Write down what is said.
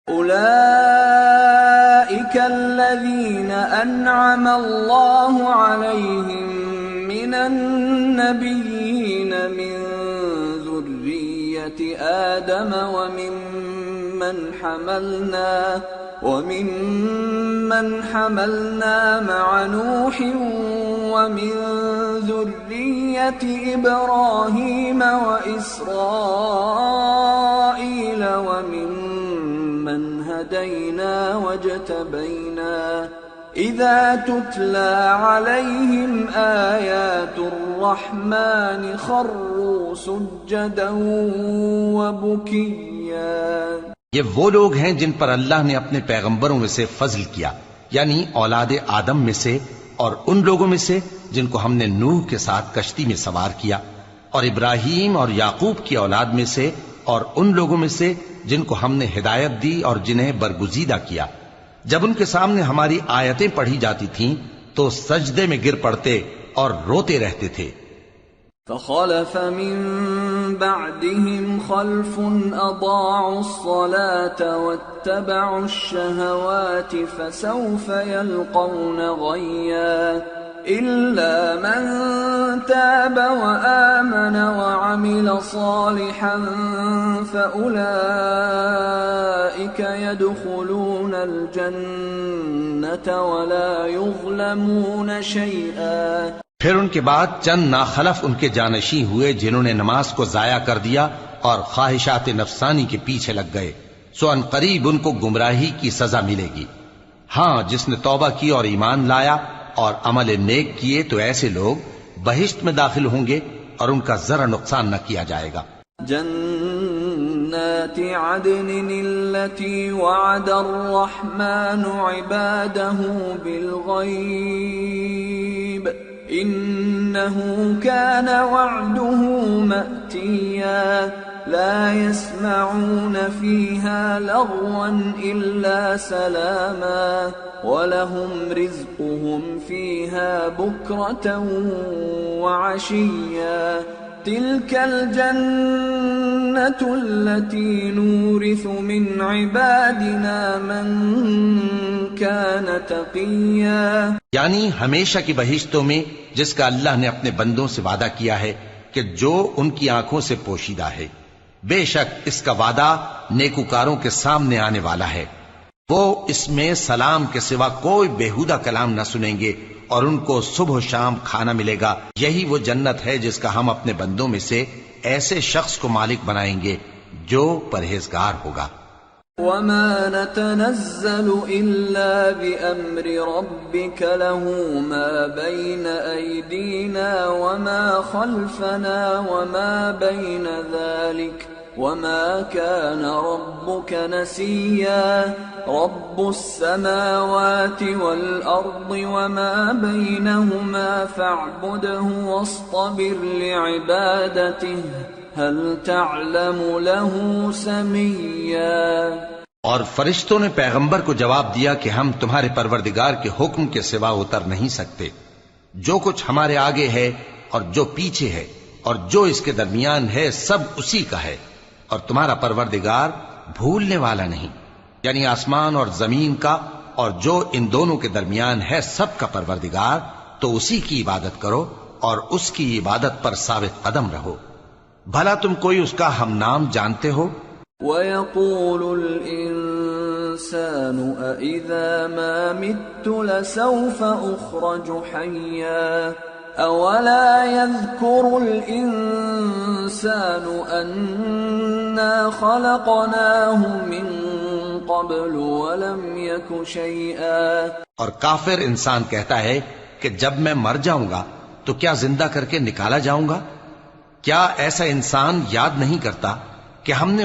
أولئك الذين أنعم الله عليهم من النبيين من ذرية آدم وممن حملنا مع نوح ومن ذرية إبراهيم وإسرائيل وممن هدينا واجتبينا إذا تتلى عليهم آيات الرحمن خروا سجدا وبكيا۔ یہ وہ لوگ ہیں جن پر اللہ نے اپنے پیغمبروں میں سے فضل کیا، یعنی اولاد آدم میں سے اور ان لوگوں میں سے جن کو ہم نے نوح کے ساتھ کشتی میں سوار کیا، اور ابراہیم اور یعقوب کی اولاد میں سے اور ان لوگوں میں سے جن کو ہم نے ہدایت دی اور جنہیں برگزیدہ کیا۔ جب ان کے سامنے ہماری آیتیں پڑھی جاتی تھیں تو سجدے میں گر پڑتے اور روتے رہتے تھے۔ فخلف من بعدهم خلف أضاعوا الصلاة واتبعوا الشهوات فسوف يلقون غيا إلا من تاب وآمن وعمل صالحا فأولئك يدخلون الجنة ولا يظلمون شيئا۔ پھر ان کے بعد چند ناخلف ان کے جانشین ہوئے جنہوں نے نماز کو ضائع کر دیا اور خواہشات نفسانی کے پیچھے لگ گئے، سو ان قریب ان کو گمراہی کی سزا ملے گی۔ ہاں، جس نے توبہ کی اور ایمان لایا اور عمل نیک کیے تو ایسے لوگ بہشت میں داخل ہوں گے اور ان کا ذرا نقصان نہ کیا جائے گا۔ جنات عدن التي وعد الرحمن عباده بالغيب إنه كان وعده مأتيا لا يسمعون فيها لغوا إلا سلاما ولهم رزقهم فيها بكرة وعشيا تلك الجنة التي نورث من عبادنا من كان تقيا، یعنی ہمیشہ کی بہشتوں میں جس کا اللہ نے اپنے بندوں سے وعدہ کیا ہے کہ جو ان کی آنکھوں سے پوشیدہ ہے، بے شک اس کا وعدہ نیکوکاروں کے سامنے آنے والا ہے۔ وہ اس میں سلام کے سوا کوئی بیہودہ کلام نہ سنیں گے اور ان کو صبح و شام کھانا ملے گا۔ یہی وہ جنت ہے جس کا ہم اپنے بندوں میں سے ایسے شخص کو مالک بنائیں گے جو پرہیزگار ہوگا۔ وما نتنزل إلا بأمر ربك له ما بين أيدينا وما خلفنا وما بين ذلك وما كان ربك نسيا رب السماوات والأرض وما بينهما فاعبده واصطبر لعبادته هل تعلم له سميا۔ اور فرشتوں نے پیغمبر کو جواب دیا کہ ہم تمہارے پروردگار کے حکم کے سوا اتر نہیں سکتے۔ جو کچھ ہمارے آگے ہے اور جو پیچھے ہے اور جو اس کے درمیان ہے سب اسی کا ہے، اور تمہارا پروردگار بھولنے والا نہیں، یعنی آسمان اور زمین کا اور جو ان دونوں کے درمیان ہے سب کا پروردگار، تو اسی کی عبادت کرو اور اس کی عبادت پر ثابت قدم رہو۔ بھلا تم کوئی اس کا ہم نام جانتے ہو؟ وَيَقُولُ الْإِنسَانُ أَإِذَا مَا مِتُّ لَسَوْفَ أُخْرَجُ حَيًّا أَوَلَا يَذْكُرُ الْإِنسَانُ أَنَّا خَلَقْنَاهُ مِن قَبْلُ وَلَمْ يَكُ شَيْئًا۔ اور کافر انسان کہتا ہے کہ جب میں مر جاؤں گا تو کیا زندہ کر کے نکالا جاؤں گا؟ کیا ایسا انسان یاد نہیں کرتا کہ ہم نے